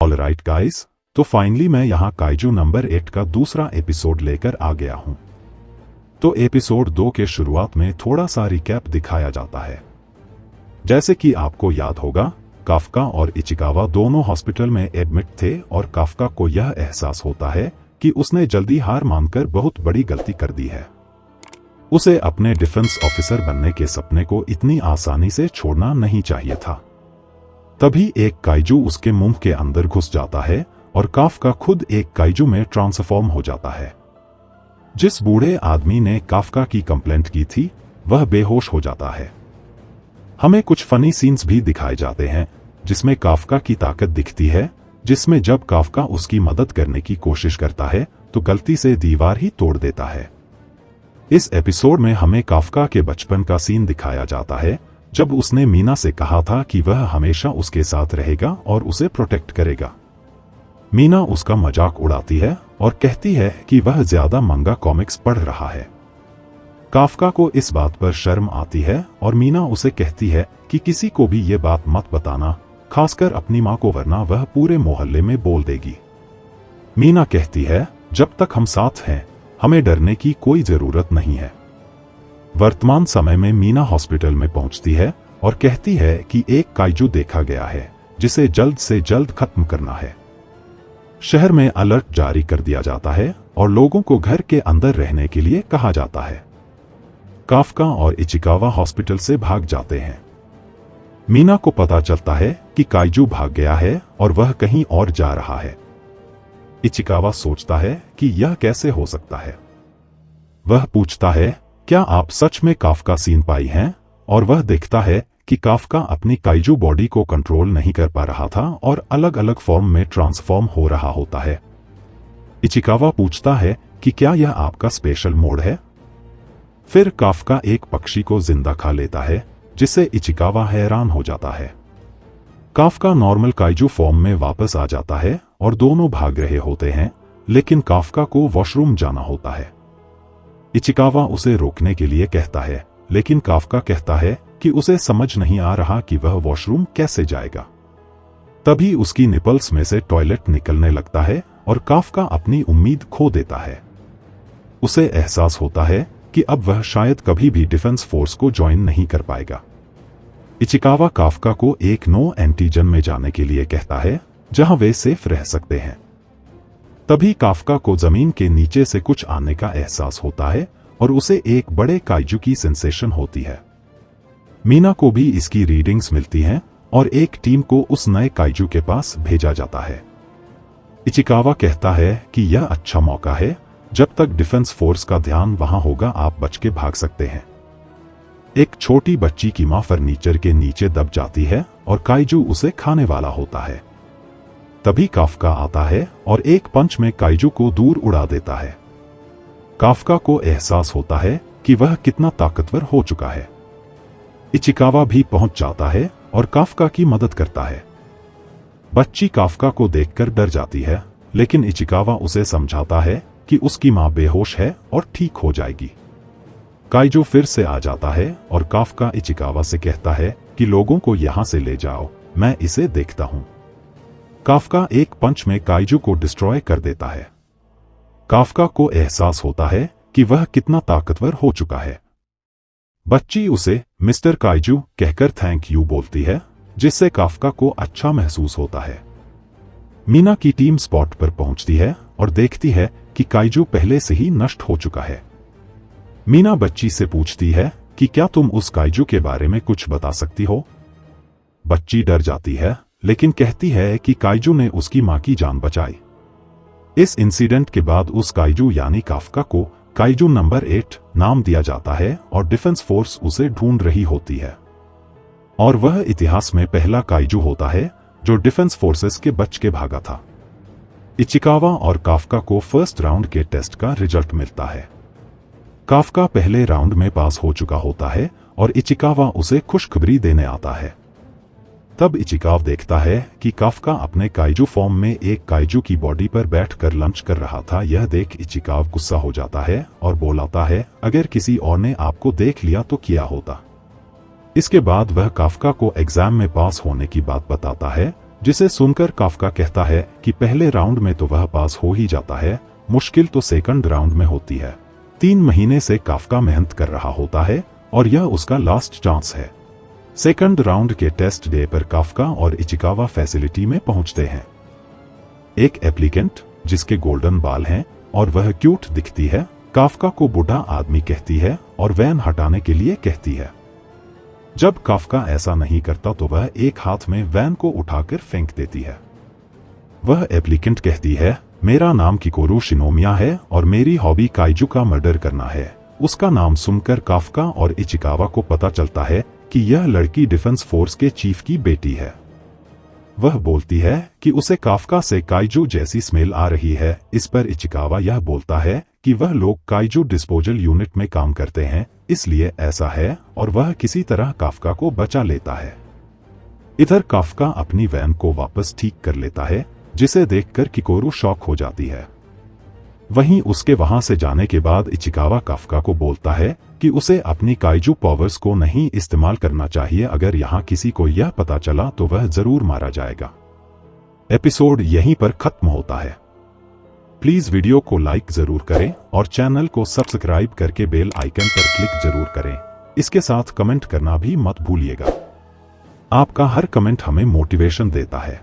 Alright guys, तो finally मैं यहाँ काइजू नंबर 8 का दूसरा एपिसोड लेकर आ गया हूँ। तो एपिसोड 2 के शुरुआत में थोड़ा सा रिकैप दिखाया जाता है। जैसे कि आपको याद होगा, काफका और इचिकावा दोनों हॉस्पिटल में एडमिट थे और काफका को यह एहसास होता है कि उसने जल्दी हार मानकर बहुत बड़ी गलती कर दी है। उसे अपने डिफेंस ऑफिसर बनने के सपने को इतनी आसानी से छोड़ना नहीं चाहिए था। तभी एक काइजू उसके मुंह के अंदर घुस जाता है और काफका खुद एक काइजू में ट्रांसफॉर्म हो जाता है। जिस बूढ़े आदमी ने काफका की कंप्लेंट की थी, वह बेहोश हो जाता है। हमें कुछ फनी सीन्स भी दिखाए जाते हैं, जिसमें काफका की ताकत दिखती है, जिसमें जब काफका उसकी मदद करने की कोशिश करता है तो गलती से दीवार ही तोड़ देता है। इस एपिसोड में हमें काफका के बचपन का सीन दिखाया जाता है, जब उसने मीना से कहा था कि वह हमेशा उसके साथ रहेगा और उसे प्रोटेक्ट करेगा। मीना उसका मजाक उड़ाती है और कहती है कि वह ज्यादा मंगा कॉमिक्स पढ़ रहा है। काफका को इस बात पर शर्म आती है और मीना उसे कहती है कि किसी को भी ये बात मत बताना, खासकर अपनी माँ को, वरना वह पूरे मोहल्ले में बोल देगी। मीना कहती है, जब तक हम साथ हैं, हमें डरने की कोई जरूरत नहीं है। वर्तमान समय में मीना हॉस्पिटल में पहुंचती है और कहती है कि एक काइजू देखा गया है, जिसे जल्द से जल्द खत्म करना है। शहर में अलर्ट जारी कर दिया जाता है और लोगों को घर के अंदर रहने के लिए कहा जाता है। काफका और इचिकावा हॉस्पिटल से भाग जाते हैं। मीना को पता चलता है कि काइजू भाग गया है और वह कहीं और जा रहा है। इचिकावा सोचता है कि यह कैसे हो सकता है। वह पूछता है, क्या आप सच में काफका सीन पाई हैं? और वह देखता है कि काफका अपनी काइजू बॉडी को कंट्रोल नहीं कर पा रहा था और अलग अलग फॉर्म में ट्रांसफॉर्म हो रहा होता है। इचिकावा पूछता है कि क्या यह आपका स्पेशल मोड है? फिर काफका एक पक्षी को जिंदा खा लेता है, जिससे इचिकावा हैरान हो जाता है। काफका नॉर्मल काइजू फॉर्म में वापस आ जाता है और दोनों भाग रहे होते हैं, लेकिन काफका को वॉशरूम जाना होता है। इचिकावा उसे रोकने के लिए कहता है, लेकिन काफका कहता है कि उसे समझ नहीं आ रहा कि वह वॉशरूम कैसे जाएगा। तभी उसकी निपल्स में से टॉयलेट निकलने लगता है और काफका अपनी उम्मीद खो देता है। उसे एहसास होता है कि अब वह शायद कभी भी डिफेंस फोर्स को ज्वाइन नहीं कर पाएगा। इचिकावा काफका को एक नो एंटीजन में जाने के लिए कहता है, जहां वे सेफ रह सकते हैं। तभी काफका को जमीन के नीचे से कुछ आने का एहसास होता है और उसे एक बड़े काइजू की सेंसेशन होती है। मीना को भी इसकी रीडिंग्स मिलती हैं और एक टीम को उस नए काइजू के पास भेजा जाता है। इचिकावा कहता है कि यह अच्छा मौका है, जब तक डिफेंस फोर्स का ध्यान वहां होगा आप बच के भाग सकते हैं। एक छोटी बच्ची की मां फर्नीचर के नीचे दब जाती है और काइजू उसे खाने वाला होता है। तभी काफका आता है और एक पंच में काइजू को दूर उड़ा देता है। काफका को एहसास होता है कि वह कितना ताकतवर हो चुका है। इचिकावा भी पहुंच जाता है और काफका की मदद करता है। बच्ची काफका को देखकर डर जाती है, लेकिन इचिकावा उसे समझाता है कि उसकी मां बेहोश है और ठीक हो जाएगी। काइजू फिर से आ जाता है और काफका इचिकावा से कहता है कि लोगों को यहां से ले जाओ, मैं इसे देखता हूं। काफका एक पंच में काइजू को डिस्ट्रॉय कर देता है। काफका को एहसास होता है कि वह कितना ताकतवर हो चुका है। बच्ची उसे मिस्टर काइजू कहकर थैंक यू बोलती है, जिससे काफका को अच्छा महसूस होता है। मीना की टीम स्पॉट पर पहुंचती है और देखती है कि काइजू पहले से ही नष्ट हो चुका है। मीना बच्ची से पूछती है कि क्या तुम उस काइजू के बारे में कुछ बता सकती हो? बच्ची डर जाती है, लेकिन कहती है कि काइजू ने उसकी मां की जान बचाई। इस इंसिडेंट के बाद उस काइजू यानी काफका को काइजू नंबर 8 नाम दिया जाता है और डिफेंस फोर्स उसे ढूंढ रही होती है। और वह इतिहास में पहला काइजू होता है जो डिफेंस फोर्सेस के बच के भागा था। इचिकावा और काफका को फर्स्ट राउंड के टेस्ट का रिजल्ट मिलता है। काफका पहले राउंड में पास हो चुका होता है और इचिकावा उसे खुशखबरी देने आता है। तब इचिकाव देखता है कि काफका अपने काइजू फॉर्म में एक काइजू की बॉडी पर बैठकर लंच कर रहा था। यह देख इचिकाव गुस्सा हो जाता है और बोलाता है, अगर किसी और ने आपको देख लिया तो क्या होता। इसके बाद वह काफका को एग्जाम में पास होने की बात बताता है, जिसे सुनकर काफका कहता है कि पहले राउंड में तो वह पास हो ही जाता है, मुश्किल तो सेकंड राउंड में होती है। 3 महीने से काफका मेहनत कर रहा होता है और यह उसका लास्ट चांस है। सेकंड राउंड के टेस्ट डे पर काफका और इचिकावा फैसिलिटी में पहुंचते हैं। एक एप्लीकेंट जिसके गोल्डन बाल हैं और वह क्यूट दिखती है, काफका को बूढ़ा आदमी कहती है और वैन हटाने के लिए कहती है। जब काफका ऐसा नहीं करता तो वह एक हाथ में वैन को उठाकर फेंक देती है। वह एप्लीकेंट कहती है, मेरा नाम किकोरू शिनोमिया है और मेरी हॉबी काइजू का मर्डर करना है। उसका नाम सुनकर काफका और इचिकावा को पता चलता है कि यह लड़की डिफेंस फोर्स के चीफ की बेटी है। वह बोलती है कि उसे काफका से काइजू जैसी स्मेल आ रही है। इस पर इचिकावा यह बोलता है कि वह लोग काइजू डिस्पोजल यूनिट में काम करते हैं, इसलिए ऐसा है, और वह किसी तरह काफका को बचा लेता है। इधर काफका अपनी वैन को वापस ठीक कर लेता है, जिसे देखकर किकोरू शॉक हो जाती है। वहीं उसके वहां से जाने के बाद इचिकावा काफका को बोलता है कि उसे अपनी काइजू पावर्स को नहीं इस्तेमाल करना चाहिए। अगर यहाँ किसी को यह पता चला तो वह जरूर मारा जाएगा। एपिसोड यहीं पर खत्म होता है। प्लीज वीडियो को लाइक जरूर करें और चैनल को सब्सक्राइब करके बेल आइकन पर क्लिक जरूर करें। इसके साथ कमेंट करना भी मत भूलिएगा। आपका हर कमेंट हमें मोटिवेशन देता है।